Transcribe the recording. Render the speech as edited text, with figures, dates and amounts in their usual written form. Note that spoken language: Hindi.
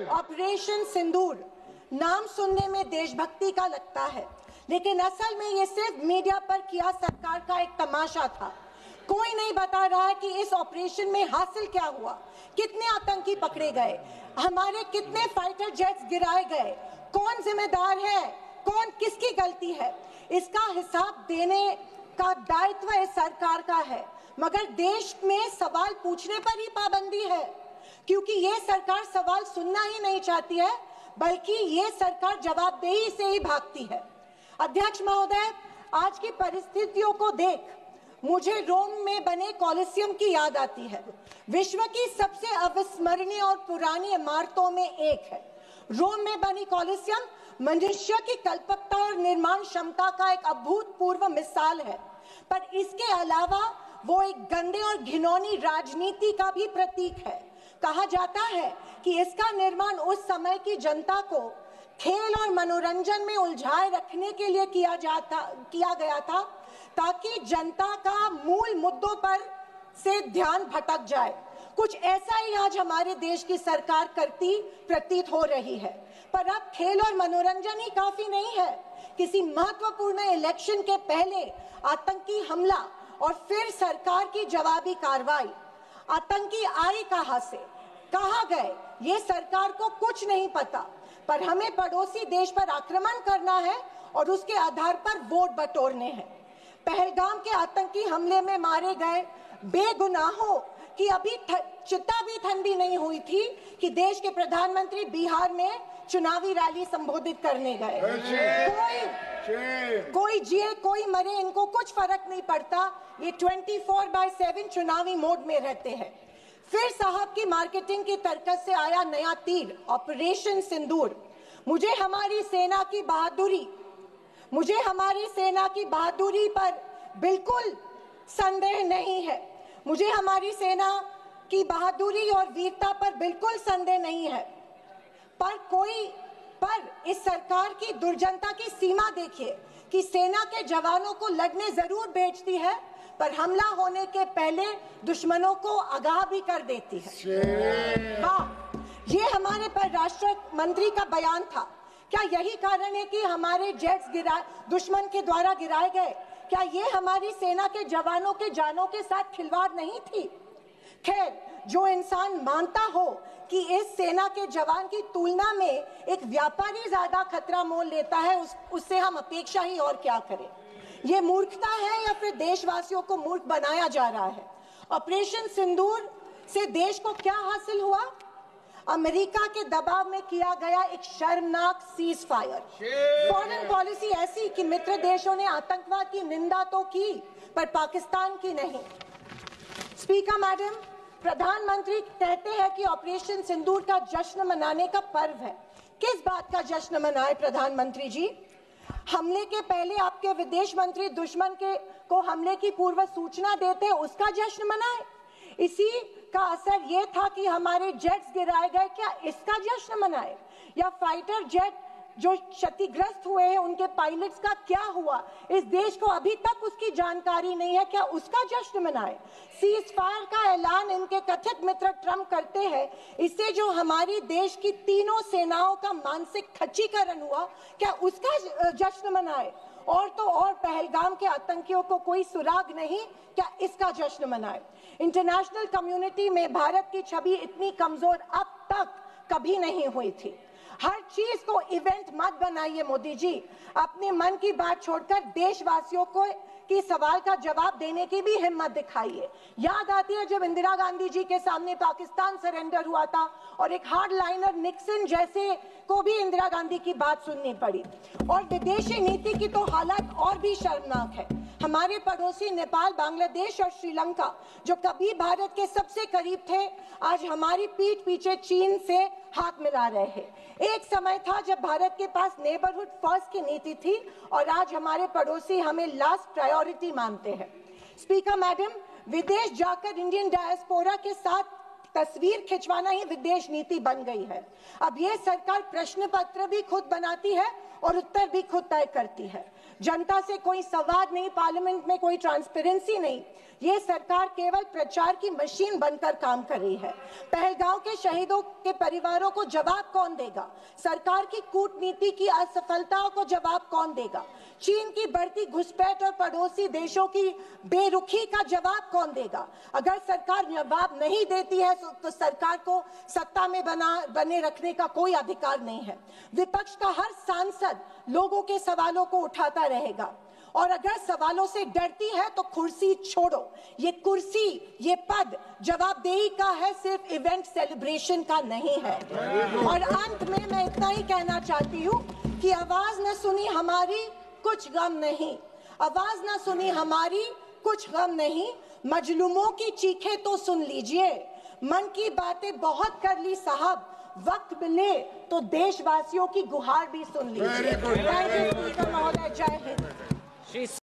ऑपरेशन सिंदूर नाम सुनने में देशभक्ति का लगता है, लेकिन असल में ये सिर्फ मीडिया पर किया सरकार का एक तमाशा था। कोई नहीं बता रहा है कि इस ऑपरेशन में हासिल क्या हुआ, कितने आतंकी पकड़े गए, हमारे कितने फाइटर जेट्स गिराए गए, कौन जिम्मेदार है, कौन किसकी गलती है। इसका हिसाब देने का दायित्व इस सरकार का है, मगर देश में सवाल पूछने पर ही पाबंदी है, क्योंकि ये सरकार सवाल सुनना ही नहीं चाहती है, बल्कि ये सरकार जवाबदेही से ही भागती है। अध्यक्ष महोदय, आज की परिस्थितियों को देख मुझे रोम में बने कॉलिसियम की याद आती है। विश्व की सबसे अविस्मरणीय और पुरानी इमारतों में एक है। रोम में बनी कॉलिसियम मनुष्य की कल्पकता और निर्माण क्षमता का एक अभूतपूर्व मिसाल है, पर इसके अलावा वो एक गंदे और घिनौनी राजनीति का भी प्रतीक है। कहा जाता है कि इसका निर्माण उस समय की जनता को खेल और मनोरंजन में उलझाए रखने के लिए किया गया था, ताकि जनता का मूल मुद्दों पर से ध्यान भटक जाए। कुछ ऐसा ही आज हमारे देश की सरकार करती प्रतीत हो रही है। पर अब खेल और मनोरंजन ही काफी नहीं है। किसी महत्वपूर्ण इलेक्शन के पहले आतंकी हमला और फिर सरकार की जवाबी कार्रवाई। आतंकी आए कहां से, कहां गए, ये सरकार को कुछ नहीं पता, पर हमें पड़ोसी देश पर आक्रमण करना है और उसके आधार पर वोट बटोरने हैं। पहलगाम के आतंकी हमले में मारे गए बेगुनाहों की अभी चिता भी ठंडी नहीं हुई थी कि देश के प्रधानमंत्री बिहार में चुनावी रैली संबोधित करने गए। कोई जिए कोई मरे, इनको कुछ फर्क नहीं पड़ता। ये 24/7 चुनावी मोड में रहते हैं। फिर साहब की मार्केटिंग की तरकस से आया नया तीर, ऑपरेशन सिंदूर। मुझे हमारी सेना की बहादुरी पर बिल्कुल संदेह नहीं है। मुझे हमारी सेना की बहादुरी और वीरता पर बिल्कुल संदेह नहीं है, पर इस सरकार की दुर्जनता की सीमा देखिए कि सेना के जवानों को लड़ने जरूर भेजती है, पर हमला होने के पहले दुश्मनों को आगाह भी कर देती है। हाँ, ये हमारे परराष्ट्र मंत्री का बयान था। क्या यही कारण है कि हमारे जेट्स दुश्मन के द्वारा गिराए गए? क्या ये हमारी सेना के जवानों के जानों के साथ खिलवाड़ नहीं थी? खैर, जो इंसान मानता हो कि इस सेना के जवान की तुलना में एक व्यापारी ज्यादा खतरा मोल लेता है, उससे हम अपेक्षा ही और क्या करें। ये मूर्खता है या फिर देशवासियों को मूर्ख बनाया जा रहा है? ऑपरेशन सिंदूर से देश को क्या हासिल हुआ? अमेरिका के दबाव में किया गया एक शर्मनाक सीज फायर। फॉरेन पॉलिसी ऐसी कि मित्र देशों ने आतंकवाद की निंदा तो की, पर पाकिस्तान की नहीं। स्पीकर मैडम, प्रधानमंत्री कहते हैं कि ऑपरेशन सिंदूर का जश्न मनाने का पर्व है। किस बात का जश्न मनाए प्रधानमंत्री जी? हमले के पहले आपके विदेश मंत्री दुश्मन को हमले की पूर्व सूचना देते, उसका जश्न मनाए? इसी का असर ये था कि हमारे जेट्स गिराए गए, क्या इसका जश्न मनाए? या फाइटर जेट जो क्षतिग्रस्त हुए हैं उनके पायलट्स का क्या हुआ? इस देश को अभी तक उसकी जानकारी नहीं है, क्या उसका जश्न मनाए? सीज फायर का ऐलान इनके कथित मित्र ट्रंप करते हैं, इससे जो हमारी देश की तीनों सेनाओं का मानसिक खच्चीकरण हुआ, क्या उसका जश्न मनाए? और तो और पहलगाम के आतंकियों को कोई सुराग नहीं, क्या इसका जश्न मनाए? इंटरनेशनल कम्युनिटी में भारत की छवि इतनी कमजोर अब तक कभी नहीं हुई थी। हर चीज को इवेंट मत बनाइए मोदी जी। अपने मन की बात छोड़कर देशवासियों को की सवाल का जवाब देने की भी हिम्मत दिखाइए। याद आती है जब इंदिरा गांधी जी के सामने पाकिस्तान सरेंडर हुआ था और एक हार्ड लाइनर निक्सन जैसे को भी इंदिरा गांधी की बात सुननी पड़ी। और विदेशी नीति की तो हालत और भी शर्मनाक है। हमारे पड़ोसी नेपाल, बांग्लादेश और श्रीलंका जो कभी भारत के सबसे करीब थे, आज हमारी पीठ पीछे चीन से हाथ मिला रहे हैं। एक समय था जब भारत के पास नेबरहुड फर्स्ट की नीति थी और आज हमारे पड़ोसी हमें लास्ट प्रायोरिटी मानते हैं। स्पीकर मैडम, विदेश जाकर इंडियन डायस्पोरा के साथ तस्वीर खिंचवाना ही विदेश नीति बन गई है। अब ये सरकार प्रश्न पत्र भी खुद बनाती है और उत्तर भी खुद तय करती है। जनता से कोई संवाद नहीं, पार्लियामेंट में कोई ट्रांसपेरेंसी नहीं। ये सरकार केवल प्रचार की मशीन बनकर काम कर रही है। पहलगांव के शहीदों के परिवारों को जवाब कौन देगा? सरकार की कूटनीति की असफलताओं को जवाब कौन देगा? चीन की बढ़ती घुसपैठ और पड़ोसी देशों की बेरुखी का जवाब कौन देगा? अगर सरकार जवाब नहीं देती है तो सरकार को सत्ता में बने रखने का कोई अधिकार नहीं है। विपक्ष का हर सांसद लोगों के सवालों को उठाता रहेगा और अगर सवालों से डरती है तो कुर्सी छोड़ो। ये कुर्सी, ये पद जवाबदेही का है, सिर्फ इवेंट सेलिब्रेशन का नहीं है। और अंत में मैं इतना ही कहना चाहती हूँ कि आवाज न सुनी हमारी, कुछ गम नहीं। आवाज न सुनी हमारी, कुछ गम नहीं। मजलूमों की चीखें तो सुन लीजिए। मन की बातें बहुत कर ली साहब, वक्त मिले तो देशवासियों की गुहार भी सुन लीजिए। थैंक यू महोदय। जय हिंद।